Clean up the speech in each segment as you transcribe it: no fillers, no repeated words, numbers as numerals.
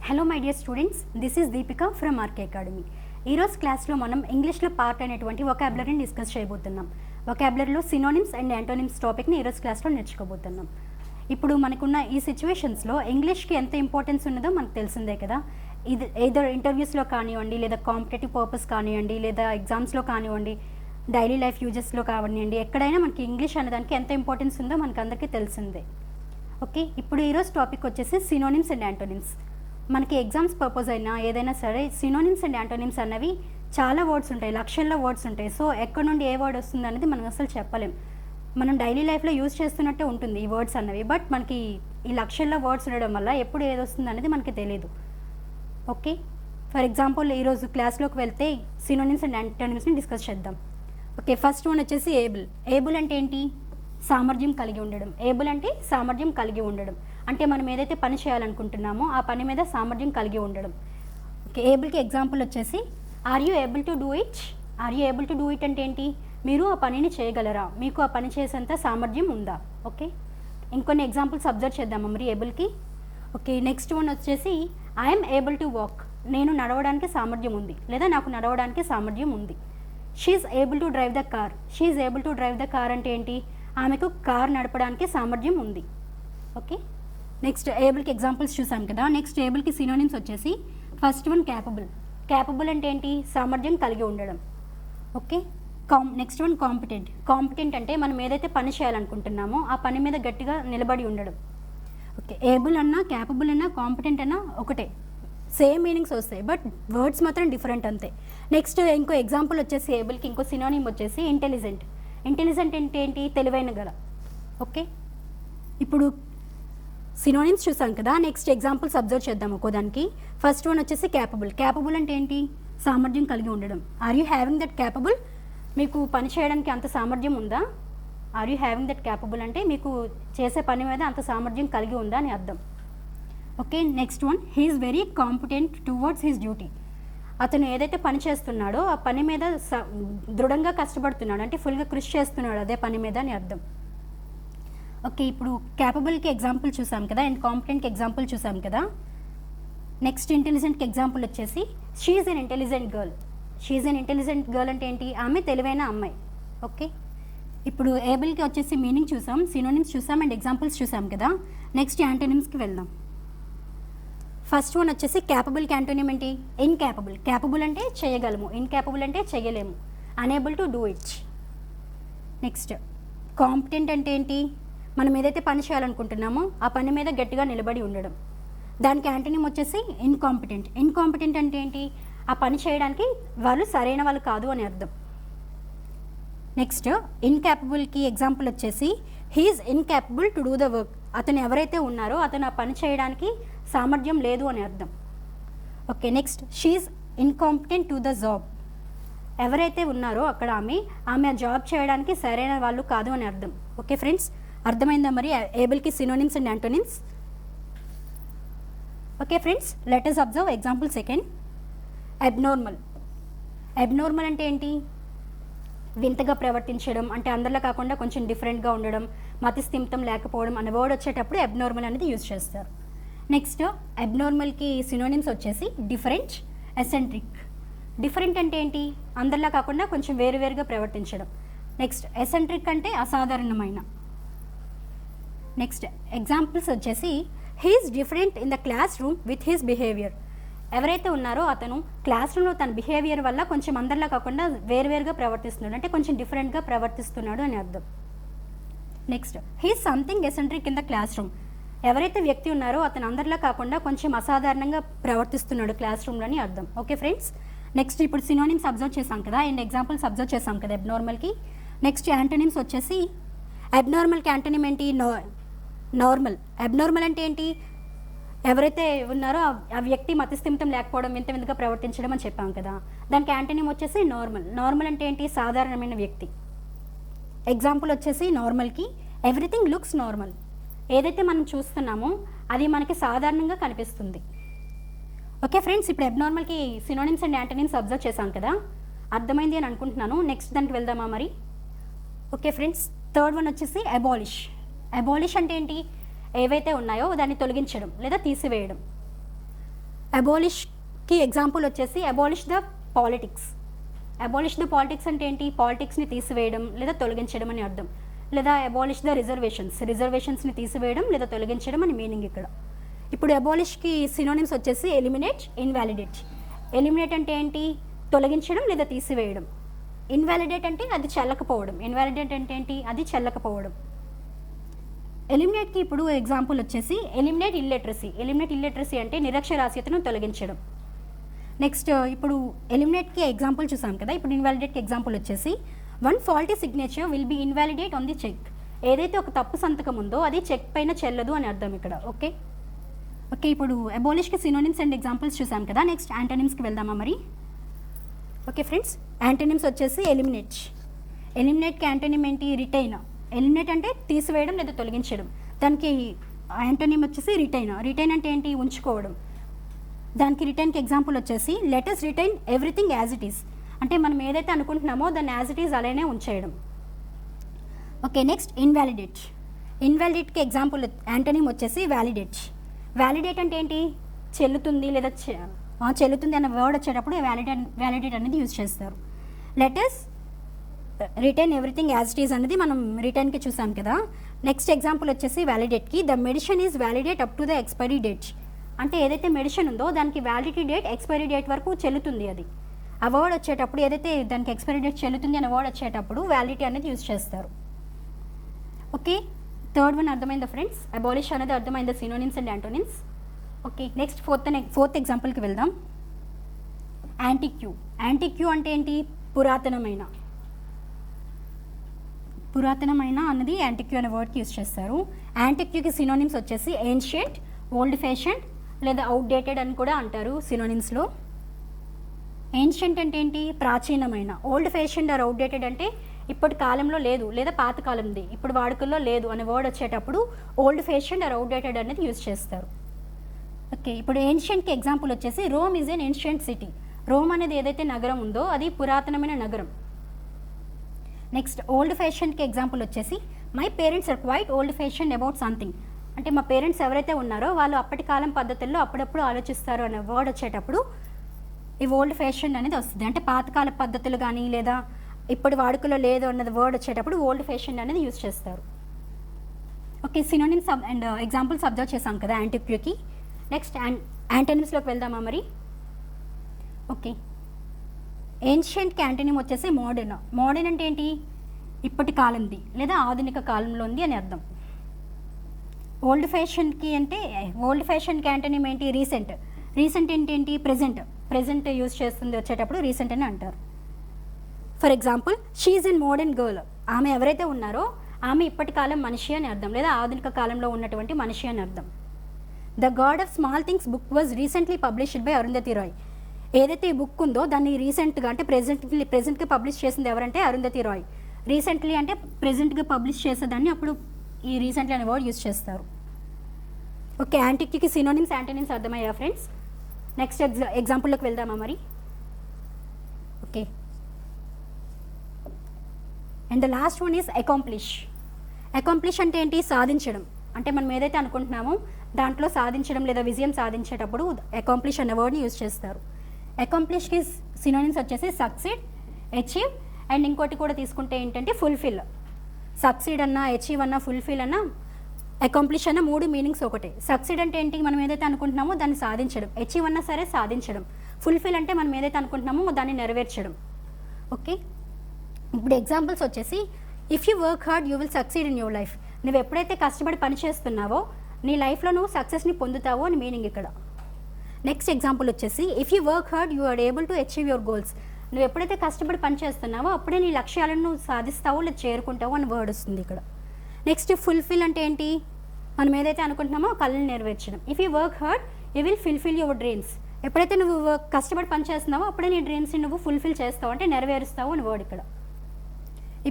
Hello my dear students, this is Deepika from RK academy. ఈరోజు క్లాస్లో మనం ఇంగ్లీష్లో పార్ట్ అనేటువంటి వొకాబులరీని డిస్కస్ చేయబోతున్నాం. వొకాబులరీలో సినోనిమ్స్ అండ్ యాంటోనిమ్స్ టాపిక్ని ఈరోజు క్లాస్లో నేర్చుకోబోతున్నాం. ఇప్పుడు మనకున్న ఈ సిచ్యువేషన్స్లో ఇంగ్లీష్కి ఎంత ఇంపార్టెన్స్ ఉన్నదో మనకు తెలిసిందే కదా. ఇది ఏదో ఇంటర్వ్యూస్లో కానివ్వండి, లేదా కాంపిటేటివ్ పర్పస్ కానివ్వండి, లేదా ఎగ్జామ్స్లో కానివ్వండి, డైలీ లైఫ్ యూజెస్లో కానివ్వండి, ఎక్కడైనా మనకి ఇంగ్లీష్ అనేదానికి ఎంత ఇంపార్టెన్స్ ఉందో మనకు అందరికీ తెలిసిందే. ఓకే, ఇప్పుడు ఈరోజు టాపిక్ వచ్చేసి సినోనిమ్స్ అండ్ యాంటోనిమ్స్. మనకి ఎగ్జామ్స్ పర్పస్ అయినా ఏదైనా సరే సినోనిమ్స్ అండ్ యాంటోనిమ్స్ అన్నవి చాలా వర్డ్స్ ఉంటాయి, లక్షల్లో వర్డ్స్ ఉంటాయి. సో ఎక్కడ నుండి ఏ వర్డ్ వస్తుంది అనేది మనం అసలు చెప్పలేం. మనం డైలీ లైఫ్లో యూజ్ చేస్తున్నట్టే ఉంటుంది ఈ వర్డ్స్ అన్నవి, బట్ మనకి ఈ లక్షల్లో వర్డ్స్ ఉండడం వల్ల ఎప్పుడు ఏది వస్తుంది అనేది మనకి తెలియదు. ఓకే, ఫర్ ఎగ్జాంపుల్ ఈరోజు క్లాస్లోకి వెళ్తే సినోనిమ్స్ అండ్ యాంటోనిమ్స్ని డిస్కస్ చేద్దాం. ఓకే, ఫస్ట్ వన్ వచ్చేసి ఏబుల్. ఏబుల్ అంటే ఏంటి? సామర్థ్యం కలిగి ఉండడం. ఏబుల్ అంటే సామర్థ్యం కలిగి ఉండడం, అంటే మనం ఏదైతే పని చేయాలనుకుంటున్నామో ఆ పని మీద సామర్థ్యం కలిగి ఉండడం. ఓకే, ఏబుల్కి ఎగ్జాంపుల్ వచ్చేసి are you able to do it. Are you able to do it అంటే ఏంటి? మీరు ఆ పనిని చేయగలరా, మీకు ఆ పని చేసేంత సామర్థ్యం ఉందా. ఓకే, ఇంకొన్ని ఎగ్జాంపుల్స్ అబ్జర్వ్ చేద్దామా మరి ఏబుల్కి. ఓకే, నెక్స్ట్ వన్ వచ్చేసి ఐఎమ్ ఏబుల్ టు వాక్. నేను నడవడానికి సామర్థ్యం ఉంది, లేదా నాకు నడవడానికి సామర్థ్యం ఉంది. She's able to drive the car. She's able to drive the car అంటే ఏంటి? ఆమెకు కార్ నడపడానికి సామర్థ్యం ఉంది. ఓకే, నెక్స్ట్ ఏబుల్కి ఎగ్జాంపుల్స్ చూసాం కదా. నెక్స్ట్ ఏబుల్కి సినోనిమ్స్ వచ్చేసి ఫస్ట్ వన్ క్యాపబుల్. క్యాపబుల్ అంటే ఏంటి? సామర్థ్యం కలిగి ఉండడం. Okay, next one competent. Competent అంటే మనం ఏదైతే పని చేయాలనుకుంటున్నామో ఆ పని మీద గట్టిగా నిలబడి ఉండడం. ఓకే, ఏబుల్ అన్నా క్యాపబుల్ అన్నా కాంపిటెంట్ అన్నా ఒకటే, సేమ్ మీనింగ్స్ వస్తాయి, బట్ వర్డ్స్ మాత్రం డిఫరెంట్ అంతే. నెక్స్ట్ ఇంకో ఎగ్జాంపుల్ వచ్చేసి ఏబుల్కి ఇంకో సినోనిమ్ వచ్చేసి ఇంటెలిజెంట్. ఇంటెలిజెంట్ అంటే ఏంటి? తెలివైన గల. ఓకే, ఇప్పుడు సినోనిమ్స్ చూసాం కదా. నెక్స్ట్ ఎగ్జాంపుల్స్ అబ్జర్వ్ చేద్దాం ఒక్కోదానికి. ఫస్ట్ వన్ వచ్చేసి క్యాపబుల్. క్యాపబుల్ అంటే ఏంటి? సామర్థ్యం కలిగి ఉండడం. Are you having that capable? మీకు పని చేయడానికి అంత సామర్థ్యం ఉందా? Are you having that capable అంటే మీకు చేసే పని మీద అంత సామర్థ్యం కలిగి ఉందా అని అర్థం. Okay, next one he's very competent towards his duty. అతను ఏదైతే పని చేస్తున్నాడో ఆ పని మీద దృఢంగా కష్టపడుతున్నాడు, అంటే ఫుల్గా కృషి చేస్తున్నాడు అదే పని మీద అని అర్థం. ఓకే, ఇప్పుడు క్యాపబుల్కి ఎగ్జాంపుల్ చూసాం కదా, అండ్ కాంపిటెంట్కి ఎగ్జాంపుల్ చూసాం కదా. నెక్స్ట్ ఇంటెలిజెంట్కి ఎగ్జాంపుల్ వచ్చేసి she's an intelligent girl. She's an intelligent girl అంటే ఏంటి? ఆమె తెలివైన అమ్మాయి. ఓకే, ఇప్పుడు ఏబుల్కి వచ్చేసి మీనింగ్ చూసాం, సినోనిమ్స్ చూసాం, అండ్ ఎగ్జాంపుల్స్ చూసాం కదా. నెక్స్ట్ యాంటోనిమ్స్కి వెళ్దాం. ఫస్ట్ వన్ వచ్చేసి క్యాపబుల్కి యాంటోనిమ్ ఏంటి? ఇన్క్యాపబుల్. క్యాపబుల్ అంటే చేయగలము, ఇన్క్యాపబుల్ అంటే చేయలేము, unable to do it. Next competent అంటే ఏంటి? మనం ఏదైతే పని చేయాలనుకుంటున్నామో ఆ పని మీద గట్టిగా నిలబడి ఉండడం. దానికి యాంటోనిమ్ వచ్చేసి ఇన్కాంపిటెంట్. ఇన్కాంపిటెంట్ అంటే ఏంటి? ఆ పని చేయడానికి వాళ్ళు సరైన వాళ్ళు కాదు అని అర్థం. నెక్స్ట్ ఇన్క్యాపబుల్కి ఎగ్జాంపుల్ వచ్చేసి he's incapable to do the work. అతను ఎవరైతే ఉన్నారో అతను ఆ పని చేయడానికి సామర్థ్యం లేదు అని అర్థం. Okay, next she's incompetent to the job. ఎవరైతే ఉన్నారో అక్కడ ఆమె ఆ జాబ్ చేయడానికి సరైన వాళ్ళు కాదు అని అర్థం. ఓకే ఫ్రెండ్స్, అర్థమైందా మరి ఏబుల్కి synonyms and antonyms? Okay friends, let us observe example second. Abnormal. Abnormal అంటే ఏంటి? వింతగా ప్రవర్తించడం, అంటే అందరిలో కాకుండా కొంచెం డిఫరెంట్గా ఉండడం, మతిస్థిమితం లేకపోవడం అనే వర్డ్ వచ్చేటప్పుడు అబ్నార్మల్ అనేది యూజ్ చేస్తారు. నెక్స్ట్ అబ్నార్మల్కి సినోనిమ్స్ వచ్చేసి డిఫరెంట్, ఎసెంట్రిక్. డిఫరెంట్ అంటే ఏంటి? అందరిలా కాకుండా కొంచెం వేరువేరుగా ప్రవర్తించడం. నెక్స్ట్ ఎసెంట్రిక్ అంటే అసాధారణమైన. నెక్స్ట్ ఎగ్జాంపుల్స్ వచ్చేసి he's different in the class room with his behaviour. ఎవరైతే ఉన్నారో అతను క్లాస్ రూమ్లో తన బిహేవియర్ వల్ల కొంచెం అందరిలా కాకుండా వేరువేరుగా ప్రవర్తిస్తున్నాడు, అంటే కొంచెం డిఫరెంట్గా ప్రవర్తిస్తున్నాడు అని అర్థం. Next he's something eccentric in the class room. ఎవరైతే వ్యక్తి ఉన్నారో అతను అందరిలా కాకుండా కొంచెం అసాధారణంగా ప్రవర్తిస్తున్నాడు క్లాస్ రూమ్లో అని అర్థం. ఓకే ఫ్రెండ్స్, నెక్స్ట్ ఇప్పుడు సినోనిమ్స్ అబ్జర్వ్ చేసాం కదా, అండ్ ఎగ్జాంపుల్స్ అబ్జర్వ్ చేసాం కదా అబ్నార్మల్కి. నెక్స్ట్ యాంటోనిమ్స్ వచ్చేసి అబ్నార్మల్కి యాంటోనిమ్ ఏంటి? నార్మల్. అబ్నార్మల్ అంటే ఏంటి? ఎవరైతే ఉన్నారో ఆ వ్యక్తి మతిస్థిమితం లేకపోవడం, వింతగా ప్రవర్తించడం అని చెప్పాం కదా. దానికి యాంటోనిమ్ వచ్చేసి నార్మల్. నార్మల్ అంటే ఏంటి? సాధారణమైన వ్యక్తి. ఎగ్జాంపుల్ వచ్చేసి నార్మల్కి ఎవ్రీథింగ్ లుక్స్ నార్మల్. ఏదైతే మనం చూస్తున్నామో అది మనకి సాధారణంగా కనిపిస్తుంది. ఓకే ఫ్రెండ్స్, ఇప్పుడు అబ్నార్మల్కి సినోనిమ్స్ అండ్ యాంటోనిమ్స్ అబ్జర్వ్ చేశాం కదా, అర్థమైంది అని అనుకుంటున్నాను. నెక్స్ట్ దానికి వెళ్దామా మరి? ఓకే ఫ్రెండ్స్, థర్డ్ వన్ వచ్చేసి అబాలిష్. అబాలిష్ అంటే ఏంటి? ఏవైతే ఉన్నాయో దాన్ని తొలగించడం లేదా తీసివేయడం. అబాలిష్కి ఎగ్జాంపుల్ వచ్చేసి abolish the politics. Abolish the politics అంటే ఏంటి? పాలిటిక్స్ని తీసివేయడం లేదా తొలగించడం అని అర్థం. లేదా అబాలిష్ ద రిజర్వేషన్స్ని తీసివేయడం లేదా తొలగించడం అని మీనింగ్ ఇక్కడ. ఇప్పుడు అబాలిష్కి సినోనిమ్స్ వచ్చేసి ఎలిమినేట్, ఇన్వాలిడేట్. ఎలిమినేట్ అంటే ఏంటి? తొలగించడం లేదా తీసివేయడం. ఇన్వాలిడేట్ అంటే అది చెల్లకపోవడం. ఇన్వాలిడేట్ అంటే ఏంటి? అది చెల్లకపోవడం. ఎలిమినేట్కి ఇప్పుడు ఎగ్జాంపుల్ వచ్చేసి ఎలిమినేట్ ఇల్లిటరసీ. ఎలిమినేట్ ఇల్లిటరసీ అంటే నిరక్షరాస్యతను తొలగించడం. నెక్స్ట్ ఇప్పుడు ఎలిమినేట్కి ఎగ్జాంపుల్ చూసాం కదా, ఇప్పుడు ఇన్వాలిడేట్కి ఎగ్జాంపుల్ వచ్చేసి one faulty signature will be invalidate on the cheque. ఏదైతే ఒక తప్పు సంతకం ఉందో అది చెక్ పైన చెల్లదు అని అర్థం ఇక్కడ. ఓకే, ఇప్పుడు అబాలిష్కి సినోనిమ్స్ అండ్ ఎగ్జాంపుల్స్ చూసాం కదా. నెక్స్ట్ యాంటోనిమ్స్కి వెళ్దామా మరి? ఓకే ఫ్రెండ్స్, యాంటోనిమ్స్ వచ్చేసి ఎలిమినేట్. ఎలిమినేట్కి యాంటోనిమ్ ఏంటి? రిటైన్. ఎలిమినేట్ అంటే తీసివేయడం లేదా తొలగించడం. దానికి యాంటోనిమ్ వచ్చేసి రిటైన్. రిటైన్ అంటే ఏంటి? ఉంచుకోవడం. దానికి రిటైన్కి ఎగ్జాంపుల్ వచ్చేసి let us retain everything as it is. అంటే మనం ఏదైతే అనుకుంటున్నామో దాన్ని యాజ్ ఇట్ ఈస్ అలానే ఉంచేయడం. Okay, next invalidate. ఇన్వాలిడేట్కి ఎగ్జాంపుల్ యాంటోనిమ్ వచ్చేసి వ్యాలిడేట్. వ్యాలిడేట్ అంటే ఏంటి? చెల్లుతుంది లేదా చెల్లుతుంది అన్న వర్డ్ వచ్చేటప్పుడు వ్యాలిడేట్ అనేది యూజ్ చేస్తారు. Let us retain everything as it is అనేది మనం రిటైన్కి చూసాం కదా. నెక్స్ట్ ఎగ్జాంపుల్ వచ్చేసి వ్యాలిడేట్కి the medicine is validate up to the expiry date. అంటే ఏదైతే మెడిసిన్ ఉందో దానికి వ్యాలిడిటీ డేట్ ఎక్స్పైరీ డేట్ వరకు చెల్లుతుంది. అది ఆ వర్డ్ వచ్చేటప్పుడు ఏదైతే దానికి ఎక్స్పైరీ డేట్ చెల్లుతుంది అనే వర్డ్ వచ్చేటప్పుడు వ్యాలిడిటీ అనేది యూజ్ చేస్తారు. ఓకే, థర్డ్ వన్ అర్థమైందా ఫ్రెండ్స్? అబాలిష్ అనేది అర్థమైందా? Synonyms and antonyms. Okay, next fourth ఎగ్జాంపుల్కి వెళ్దాం. యాంటిక్యూ. యాంటిక్యూ అంటే ఏంటి? పురాతనమైన అన్నది యాంటిక్యూ అనే వర్డ్కి యూజ్ చేస్తారు. యాంటిక్యూకి సినోనిమ్స్ వచ్చేసి ఏన్షియంట్, ఓల్డ్ ఫ్యాషన్ లేదా అవుట్డేటెడ్ అని కూడా అంటారు సినోనిమ్స్లో. ఏన్షియంట్ అంటే ఏంటి? ప్రాచీనమైన. ఓల్డ్ ఫ్యాషన్ ఆర్ అవుట్డేటెడ్ అంటే ఇప్పటి కాలంలో లేదు లేదా పాత కాలంది, ఇప్పుడు వాడుకల్లో లేదు అనే వర్డ్ వచ్చేటప్పుడు ఓల్డ్ ఫ్యాషన్ ఆర్ అవుట్డేటెడ్ అనేది యూజ్ చేస్తారు. ఓకే, ఇప్పుడు ఏన్షియంట్కి ఎగ్జాంపుల్ వచ్చేసి Rome is an ancient city. Rome అనేది ఏదైతే నగరం ఉందో అది పురాతనమైన నగరం. నెక్స్ట్ ఓల్డ్ ఫ్యాషన్కి ఎగ్జాంపుల్ వచ్చేసి my parents are quite old fashion about something. అంటే మా పేరెంట్స్ ఎవరైతే ఉన్నారో వాళ్ళు అప్పటి కాలం పద్ధతుల్లో అప్పుడప్పుడు ఆలోచిస్తారు అనే వర్డ్ వచ్చేటప్పుడు ఈ ఓల్డ్ ఫ్యాషన్ అనేది వస్తుంది. అంటే పాతకాల పద్ధతులు కానీ లేదా ఇప్పుడు వాడుకలో లేదు అన్నది వర్డ్ వచ్చేటప్పుడు ఓల్డ్ ఫ్యాషన్ అనేది యూజ్ చేస్తారు. Okay, synonyms and examples observe చేసాం కదా యాంటిక్యూకి. నెక్స్ట్ యాంటోనిమ్స్లోకి వెళ్దామా మరి? ఓకే, ఏన్షియంట్కి యాంటోనిమ్ వచ్చేసి మోడర్న్. మోడర్న్ అంటే ఏంటి? ఇప్పటి కాలంది లేదా ఆధునిక కాలంలో ఉంది అని అర్థం. ఓల్డ్ ఫ్యాషన్కి యాంటోనిమ్ ఏంటి? రీసెంట్. రీసెంట్ ఏంటి? ప్రెజెంట్ యూజ్ చేస్తుంది వచ్చేటప్పుడు రీసెంట్ అని అంటారు. For example she is an modern girl. ఆమె ఎవరైతే ఉన్నారో ఆమె ఇప్పటి కాలం మనిషి అని అర్థం లేదా ఆధునిక కాలంలో ఉన్నటువంటి మనిషి అని అర్థం. The God of Small Things book was recently published by Arundhati Roy. ఏదైతే ఈ బుక్ ఉందో దాన్ని రీసెంట్గా అంటే ప్రెజెంట్గా పబ్లిష్ చేసింది ఎవరంటే అరుంధతి రాయ్. రీసెంట్లీ అంటే ప్రెజెంట్గా పబ్లిష్ చేసేదాన్ని అప్పుడు ఈ రీసెంట్లీ అనే వర్డ్ యూజ్ చేస్తారు. ఓకే, యాంటిక్యూకి సినోనిమ్స్ యాంటోనిమ్స్ అర్థమయ్యా ఫ్రెండ్స్? నెక్స్ట్ ఎగ్జాంపుల్లోకి వెళ్దామా మరి? Okay, and the last one is accomplish. Accomplish అంటే ఏంటి? సాధించడం. అంటే మనం ఏదైతే అనుకుంటున్నామో దాంట్లో సాధించడం లేదా విజయం సాధించేటప్పుడు అకాంప్లిష్ అనే వర్డ్ని యూజ్ చేస్తారు. అకాంప్లిష్కి సినోనిమ్స్ వచ్చేసి సక్సీడ్, అచీవ్ అండ్ ఇంకోటి కూడా తీసుకుంటే ఏంటంటే ఫుల్ఫిల్. సక్సీడ్ అన్నా, అచీవ్ అన్నా, ఫుల్ఫిల్ అన్నా, అకాంప్లిష్ అన్న మూడు మీనింగ్స్ ఒకటే. సక్సీడ్ అంటే ఏంటి? మనం ఏదైతే అనుకుంటున్నామో దాన్ని సాధించడం. అచీవ్ అన్నా సరే సాధించడం. ఫుల్ఫిల్ అంటే మనం ఏదైతే అనుకుంటున్నామో దాన్ని నెరవేర్చడం. ఓకే, ఇప్పుడు ఎగ్జాంపుల్స్ వచ్చేసి if you work hard you will succeed in your life. నువ్వు ఎప్పుడైతే కష్టపడి పని చేస్తున్నావో నీ లైఫ్లో నువ్వు సక్సెస్ని పొందుతావో అని మీనింగ్ ఇక్కడ. నెక్స్ట్ ఎగ్జాంపుల్ వచ్చేసి if you work hard you are able to achieve your goals. నువ్వు ఎప్పుడైతే కష్టపడి పని చేస్తున్నావో అప్పుడే నీ లక్ష్యాలను నువ్వు సాధిస్తావో లేదా చేరుకుంటావో అని వర్డ్ వస్తుంది ఇక్కడ. నెక్స్ట్ ఫుల్ఫిల్ అంటే ఏంటి? మనం ఏదైతే అనుకుంటున్నామో కళను నెరవేర్చడం. If you work hard you will fulfil your dreams. ఎప్పుడైతే నువ్వు కష్టపడి పని చేస్తున్నావో అప్పుడే నీ డ్రీమ్స్ని నువ్వు ఫుల్ఫిల్ చేస్తావు అంటే నెరవేరుస్తావు అని వర్డ్ ఇక్కడ.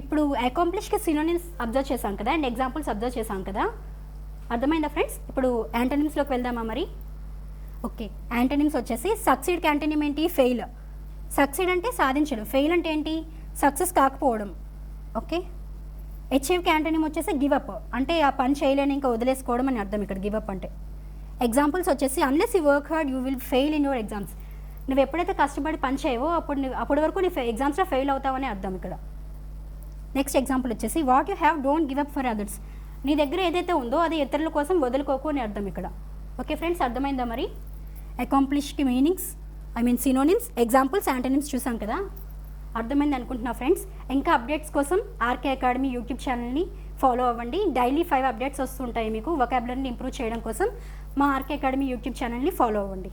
ఇప్పుడు అకాంప్లిష్కి సినోనిమ్స్ అబ్జర్వ్ చేసాం కదా అండ్ ఎగ్జాంపుల్స్ అబ్జర్వ్ చేసాం కదా, అర్థమైందా ఫ్రెండ్స్? ఇప్పుడు యాంటోనిమ్స్లోకి వెళ్దామా మరి? ఓకే, యాంటోనిమ్స్ వచ్చేసి సక్సీడ్కి యాంటోనిమ్ ఏంటి? ఫెయిల్. సక్సీడ్ అంటే సాధించడం, ఫెయిల్ అంటే ఏంటి? సక్సెస్ కాకపోవడం. ఓకే, అచీవ్కి యాంటోనిమ్ వచ్చేసి గివ్ అప్. అంటే ఆ పని చేయలేని ఇంకా వదిలేసుకోవడం అని అర్థం ఇక్కడ గివ్ అప్ అంటే. ఎగ్జాంపుల్స్ వచ్చేసి unless you work hard you will fail in your exams. నువ్వు ఎప్పుడైతే కష్టపడి పని చేయవో అప్పటి వరకు నీ ఎగ్జామ్స్లో ఫెయిల్ అవుతావని అర్థం ఇక్కడ. నెక్స్ట్ ఎగ్జాంపుల్ వచ్చేసి what you have don't give up for others. నీ దగ్గర ఏదైతే ఉందో అది ఇతరుల కోసం వదులుకోకు అని అర్థం ఇక్కడ. ఓకే ఫ్రెండ్స్, అర్థమైందా మరి? అకాంప్లిష్కి మీనింగ్స్ సినోనిమ్స్, ఎగ్జాంపుల్స్, యాంటోనిమ్స్ చూసాం కదా. అర్థమైంది అనుకుంటున్నా ఫ్రెండ్స్. ఇంకా అప్డేట్స్ కోసం ఆర్కే అకాడమీ యూట్యూబ్ ఛానల్ని ఫాలో అవ్వండి. డైలీ 5 అప్డేట్స్ వస్తుంటాయి మీకు వొకాబులరీని ఇంప్రూవ్ చేయడం కోసం. మా ఆర్కే అకాడమీ యూట్యూబ్ ఛానల్ని ఫాలో అవ్వండి.